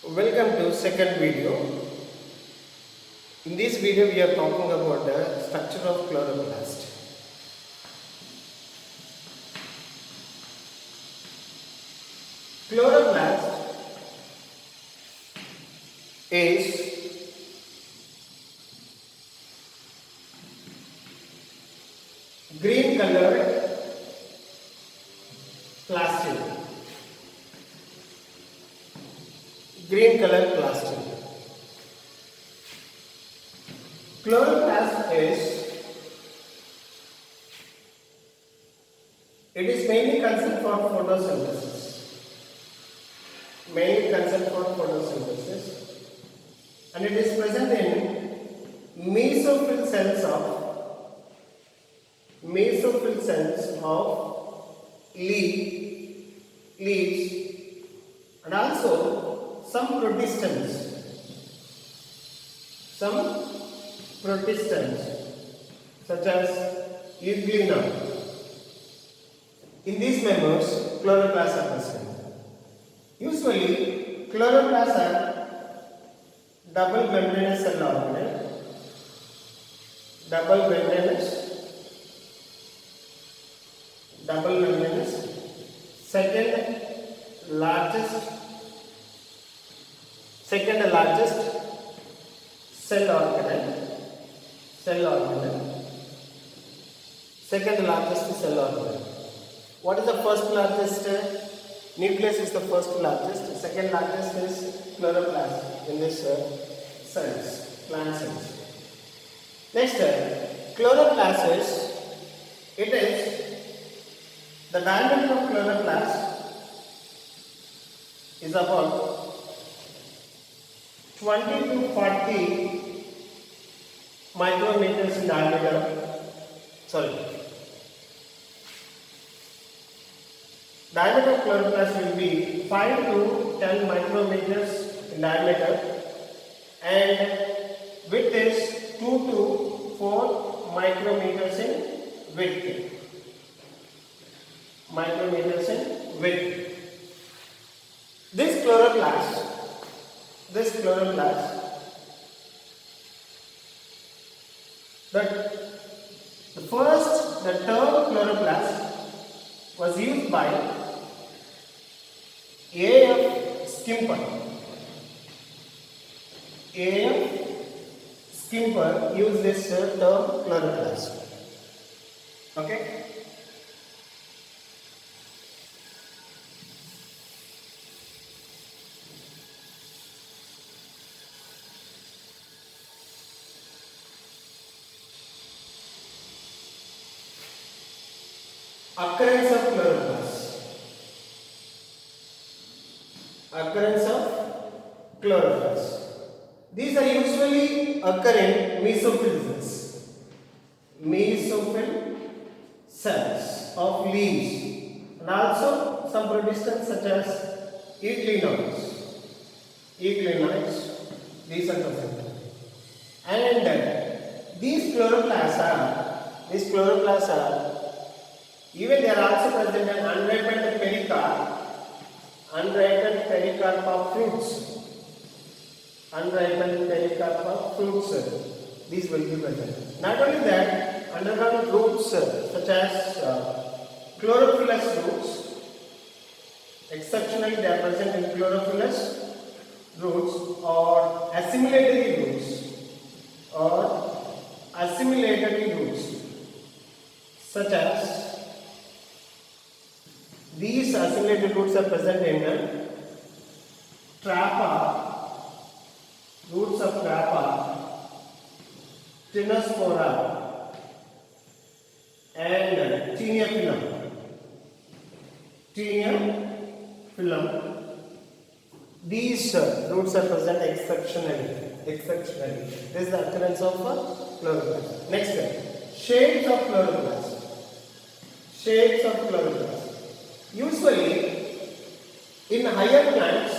Welcome to second video. In this video we are talking about the structure of chloroplast. Chloroplast is green colored plastic. Green color plastic. Chloroplast is mainly concerned for photosynthesis. And it is present in mesophyll cells of leaves and also some protistans such as Euglena. In these members, chloroplasts are present. Usually, chloroplasts are double membranous cell organelle. Double membranous. Second largest cell organelle. Second largest cell organelle. What is the first largest? Nucleus is the first largest. Second largest is chloroplast in this cells, plant cells. Next, chloroplast is the diameter of chloroplast is about 20 to 40 micrometers in diameter. Diameter of chloroplast will be 5 to 10 micrometers in diameter and width is 2 to 4 micrometers in width. This chloroplast, the term chloroplast was used by A.F. Skimper. A.F. Skimper used this term chloroplast. Okay. Occurrence of chloroplasts. These are usually occur in mesophyll cells of leaves and also some protistans such as euglenoids. These are present. And these chloroplasts are even they are also present in unripened pericarp of fruits. These will be present. Not only that, underground roots such as chlorophyllous roots, exceptionally they are present in chlorophyllous roots or assimilatory roots, such as these assimilated roots are present in roots of Trappa, Tinospora and Taeniophyllum. These roots are present exceptionally. This is the occurrence of chloroplast. Next, shades of chloroplast. Usually, in higher plants,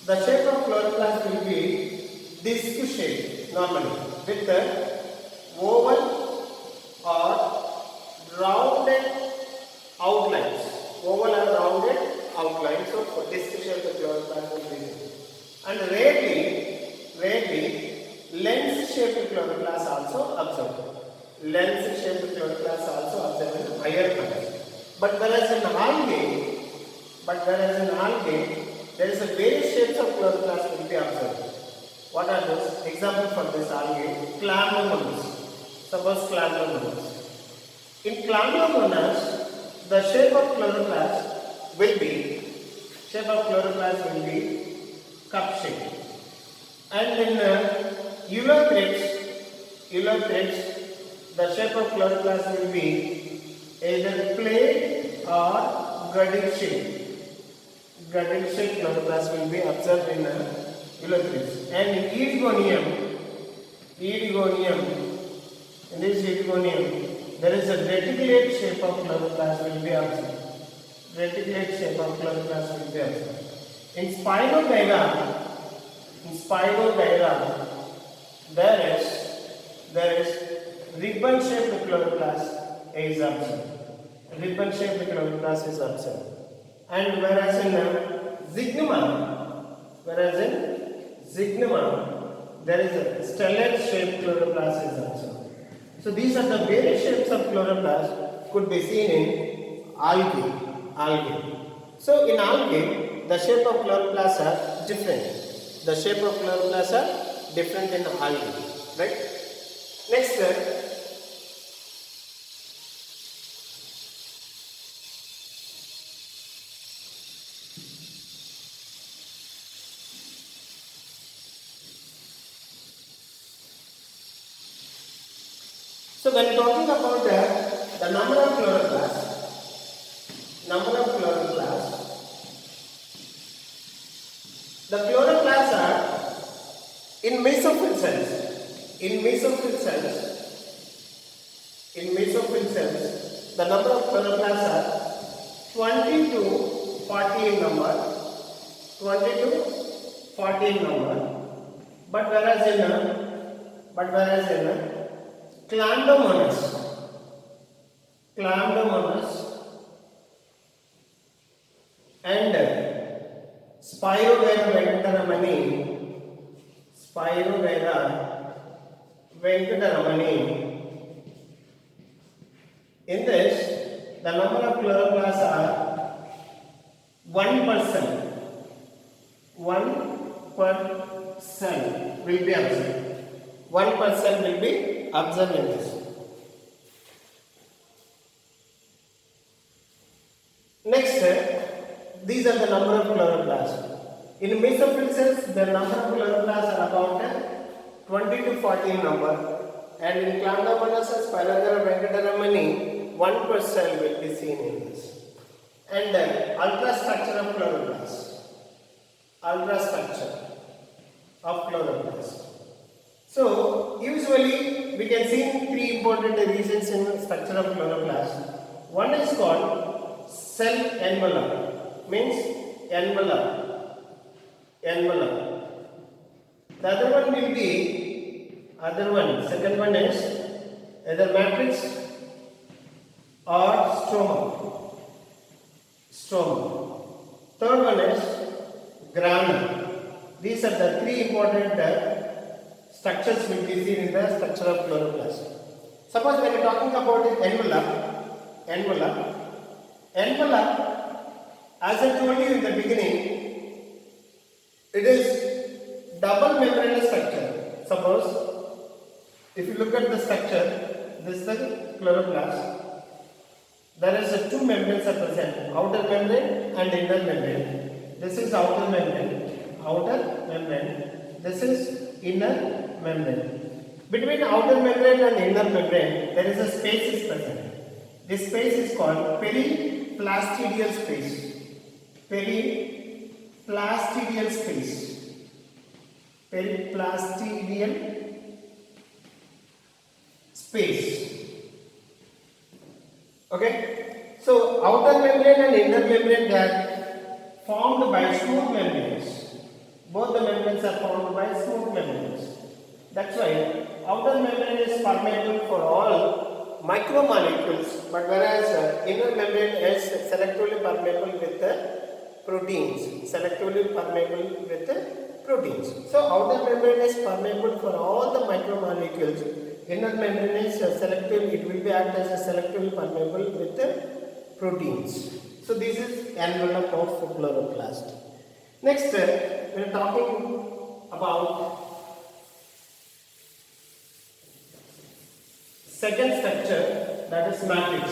the shape of chloroplast will be disc shape normally with oval or rounded outlines. Oval and rounded outline. So this shape the chloroplast will be there. And rarely lens-shaped chloroplast also observed. Lens-shaped chloroplast also observed in higher plants. But whereas in algae, there is a various shapes of chloroplast will be observed. What are those? Example for this algae, Chlamydomonas. Suppose Chlamydomonas. In Chlamydomonas, the shape of chloroplast will be cup shape. And in Eulothrix, the shape of chloroplast will be either plate or girdle shape. Girdle shape chloroplast will be observed in Eulothrix. And in Oedygonium, in this Oedygonium, there is a reticulate shape of chloroplast will be observed. In Spirogyra, there is ribbon-shaped chloroplast is observed. And whereas in Zygnema, there is a stellate-shaped chloroplast is observed. So these are the various shapes of chloroplast could be seen in algae. So in algae, the shape of chloroplast are different. In algae, right? Next, so when talking about the number of chloroplasts, the chloroplasts are in mesophyll cells. The number of chloroplasts are 20 to 40 in number. But whereas in Chlamydomonas and Spirogyra venkateramani, in this the number of chloroplasts are 1% will be observed. 1% will be observed in this. Next, these are the number of chloroplasts. In mesophyll cells, the number of chloroplasts are about 20 to 40 in number, and in Chlamydomonas and Spirogyra venkateramani, 1% will be seen in this. And ultrastructure of chloroplasts. So usually we can see three important regions in structure of chloroplast. One is called cell envelope, means envelope. The second one is either matrix or stroma. Third one is granule. These are the three important structures will be seen in the structure of chloroplast. Suppose when you are talking about the envelope, as I told you in the beginning, it is double membranous structure. Suppose if you look at the structure, this is the chloroplast. There is two membranes are present, outer membrane and inner membrane. This is outer membrane. This is inner membrane. Between outer membrane and inner membrane, there is a space is present. This space is called periplastidial space. Periplastidial space. Okay. So outer membrane and inner membrane are formed by smooth membranes. Both the membranes are formed by smooth membranes. That's why outer membrane is permeable for all micromolecules, but whereas inner membrane is selectively permeable with the proteins, selectively permeable with the proteins. So outer membrane is permeable for all the micromolecules. Inner membrane is selective, it will be act as a selectively permeable with the proteins. So this is envelope of chloroplast. Next, we are talking about second structure, that is matrix.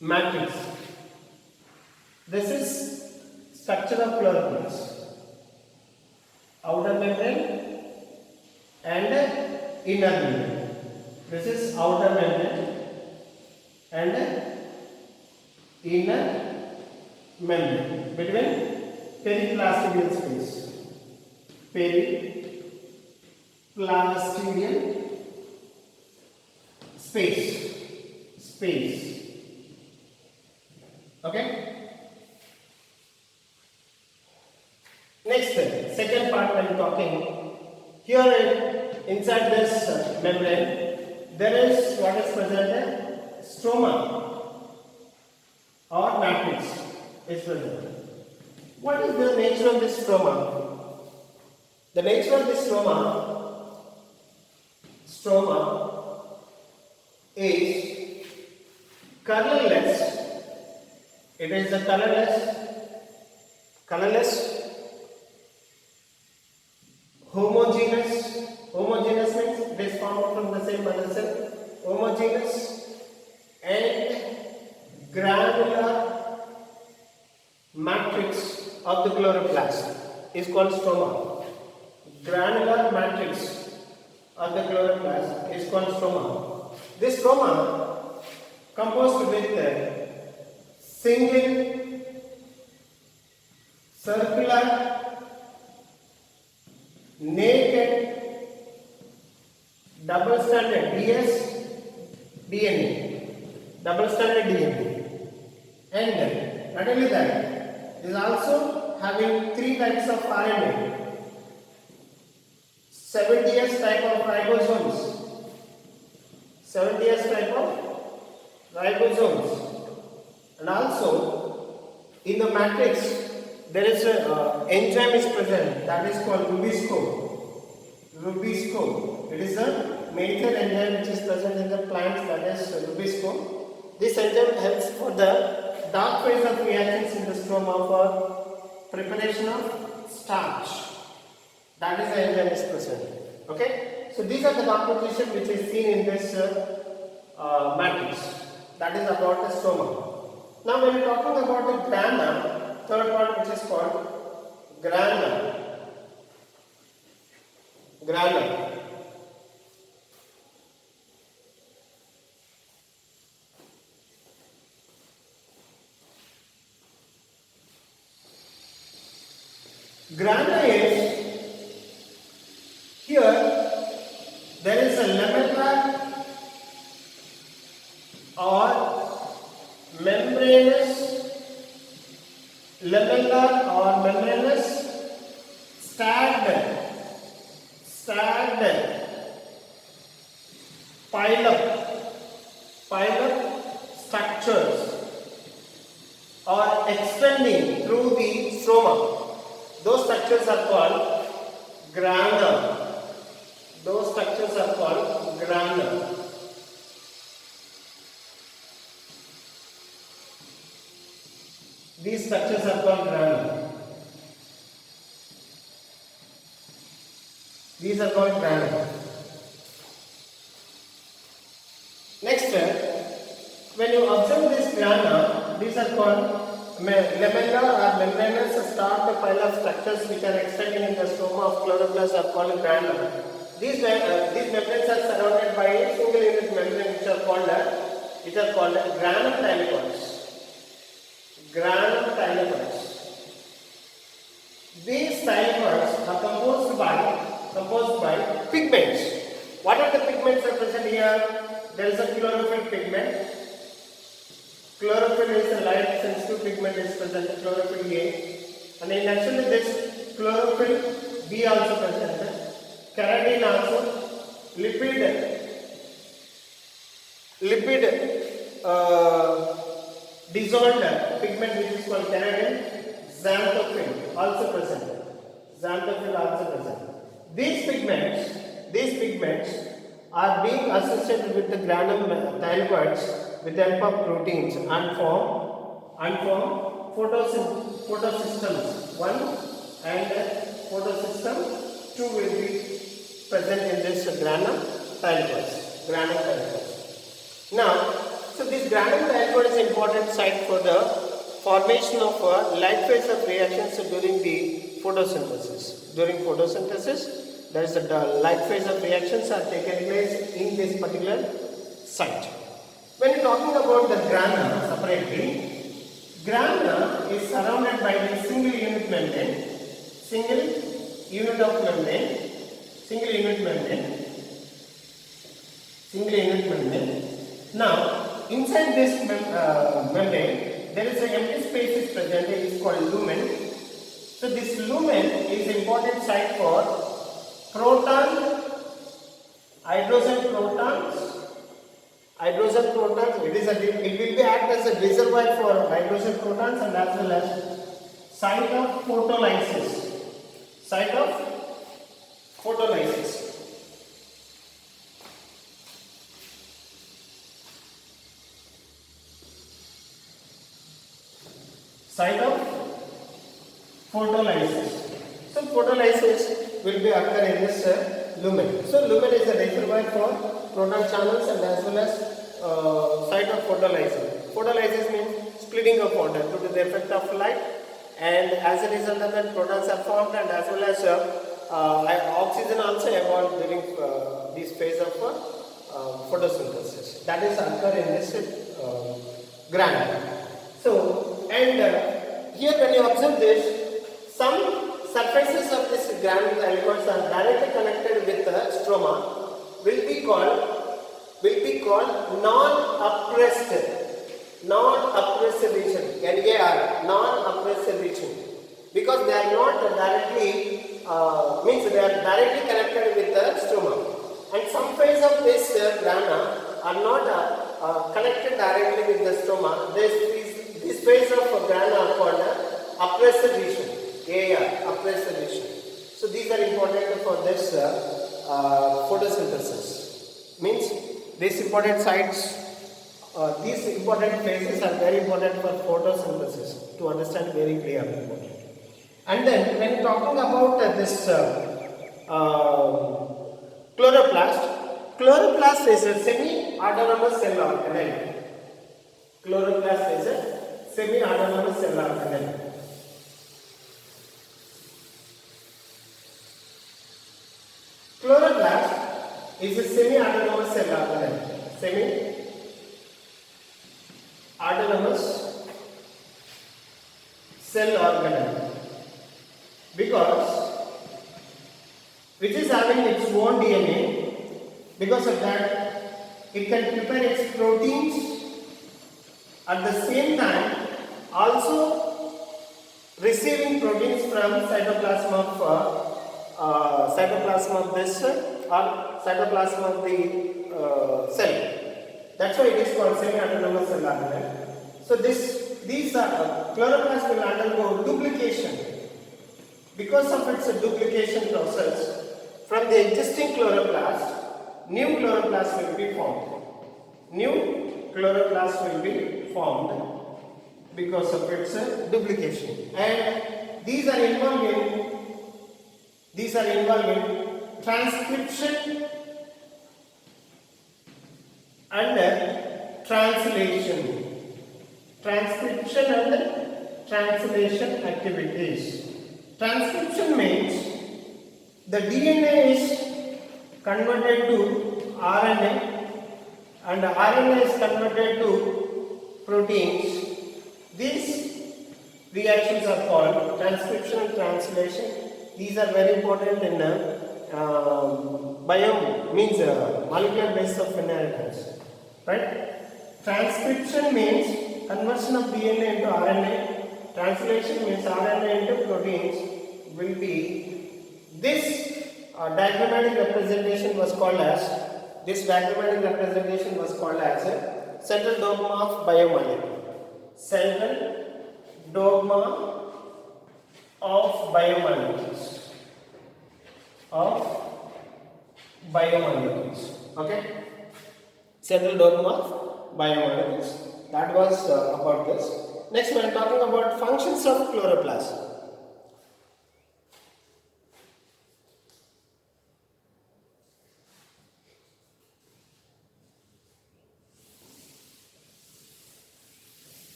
Matrix. This is structure of chloroplast. Outer membrane and inner membrane. This is outer membrane and inner membrane between periplastidial space. Periplastidial space. Okay. Next, second part when talking, here inside this membrane there is what is present, stroma or matrix is present. What is the nature of this stroma? The nature of this stroma is colorless. It is a colorless, homogeneous. Homogeneous means it is formed from the same mother cell. Homogeneous and granular matrix of the chloroplast is called stroma. Granular matrix of the chloroplast is called stroma. This stroma composed with single circular naked double stranded DNA, and not only that, it is also having 3 types of RNA, 70S type of ribosomes, and also in the matrix there is a enzyme is present that is called rubisco. It is a major enzyme which is present in the plants, that is rubisco. This enzyme helps for the dark phase of reactions in the stroma for preparation of starch. That is the enzyme is present. Okay, so these are the composition which is seen in this matrix. That is about the stroma. Now when we are talking about the grana, third part which is called grana. Grana is, here there is a lamellar or membranous stacked pile up structures are extending through the stroma. Those structures are called grana. These structures are called grana. These are called grana. Next, when you observe this grana, these are called lamellar or membranous pile of structures which are extending in the stroma of chloroplast are called grana. These membranes are surrounded by a single unit membrane which are called granulomatodes. These thylakoids are composed by pigments. What are the pigments are present here? There is a chlorophyll pigment. Chlorophyll is a light sensitive pigment is present, chlorophyll A. And in actually this chlorophyll B also present. Carotene also, lipid lipid dissolved pigment which is called keratin, xanthophyll also present. Xanthophyll also present. These pigments are being associated with the granum thylakoids with the help of proteins and form photosystems 1 and photosystem 2 will be present in this granum thylakoids. Now, so this granum thylakoid is an important site for the formation of light phase of reactions during the photosynthesis. During photosynthesis, there is a light phase of reactions are taken place in this particular site. When you are talking about the grana separately, grana is surrounded by the single unit membrane. Now, inside this membrane, there is an empty space is present. It is called lumen. So this lumen is important site for hydrogen protons. It will be act as a reservoir for hydrogen protons and as well as site of photolysis. Site of photolysis. So photolysis will be occur in this lumen. So lumen is a reservoir for proton channels and as well as site of photolysis. Photolysis means splitting of water due to the effect of light, and as a result of that protons are formed and as well as oxygen also evolved during this phase of photosynthesis. That is occur in this granule. So and here when you observe this, some surfaces of this granule thylakoids are directly connected with the stroma will be called non-oppressed region, non-oppressed region, because they are not directly they are directly connected with the stroma, and some phase of this grana are not connected directly with the stroma. This phase of grana are called oppressed region, oppressed region. So these are important for this photosynthesis. Means these important sites, these important phases are very important for photosynthesis to understand very clearly. And then when talking about this chloroplast is a semi-autonomous cell organelle. Chloroplast is a semi-autonomous cell organelle. Chloroplast is a semi-autonomous cell organelle. Semi-autonomous cell organelle, because which is having its own DNA. Because of that, it can prepare its proteins at the same time also receiving proteins from cytoplasm of this or cytoplasm of the cell. That's why it is called semi-autonomous cell organelle. So these chloroplast will undergo duplication. Because of its duplication process, from the existing chloroplast, new chloroplast will be formed. Because of its duplication, and these are involved in transcription and translation activities. Transcription means the DNA is converted to RNA and RNA is converted to proteins. These reactions are called transcription and translation. These are very important in molecular basis of inheritance. Right? Transcription means conversion of DNA into RNA. Translation means RNA into proteins. Will be this diagrammatic representation was called as This diagrammatic representation was called as a central dogma of biomolecule. Central dogma of biomolecules. Okay? Central dogma of biomolecules. That was about this. Next, we are talking about functions of chloroplast.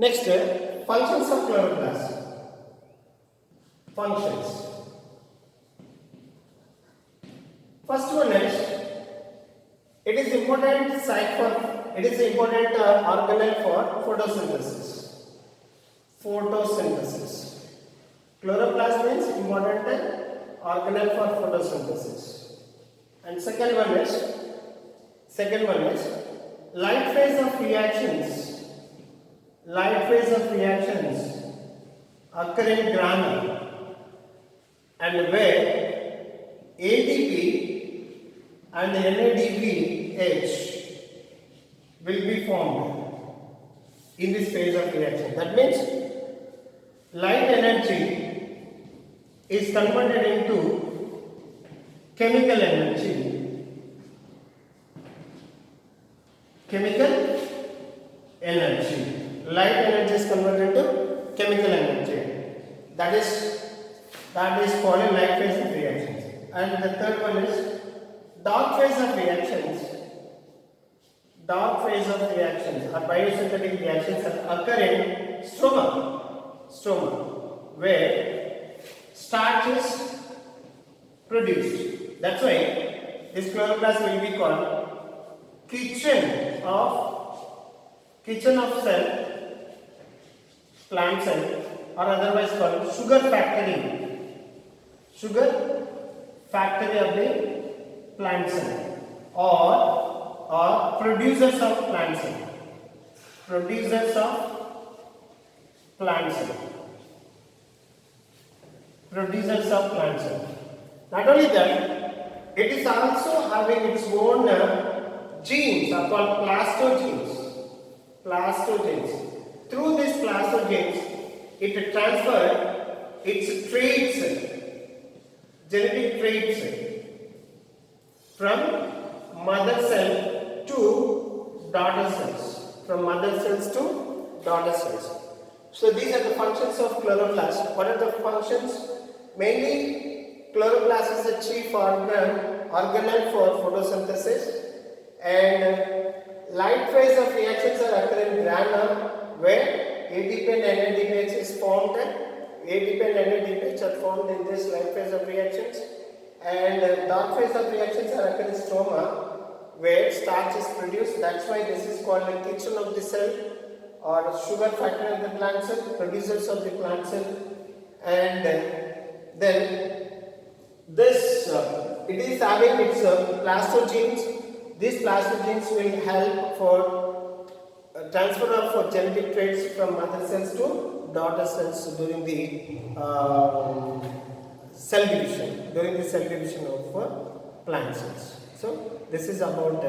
Next, functions of chloroplast. Functions. First one is, it is important organelle for photosynthesis. Chloroplast means important organelle for photosynthesis. And second one is light phase of reactions. Light phase of reactions occur in granule, and where ADP and NADPH will be formed in this phase of reaction. That means light energy is converted into chemical energy. Light energy is converted into chemical energy. That is called a light phase of reactions. And the third one is dark phase of reactions. Dark phase of reactions or biosynthetic reactions occur in stroma, where starch is produced. That's why this chloroplast will be called kitchen of cell, plant cell, or otherwise called sugar factory of the plant cell, or producers of plant cell. Not only that, it is also having its own genes are called plastogenes. Through these plastogenes, it transfers its traits, genetic traits, from mother cell to daughter cells. So these are the functions of chloroplast. What are the functions? Mainly, chloroplast is the chief organelle for photosynthesis, and light phase of reactions are occurring in granule, where ADP and NADPH is formed. ADP and NADPH are formed in this light phase of reactions, and dark phase of reactions are occurring in stroma, where starch is produced. That's why this is called the kitchen of the cell, or sugar factory of the plant cell, producers of the plant cell. And then this it is having its plastogenes. These plastogenes will help for transfer of genetic traits from mother cells to daughter cells during the cell division of plant cells. So this is about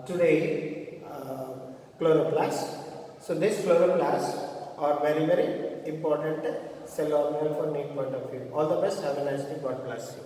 today chloroplast. So these chloroplasts are very, very important cell organelle for need point of view. All the best. Have a nice day. God bless you.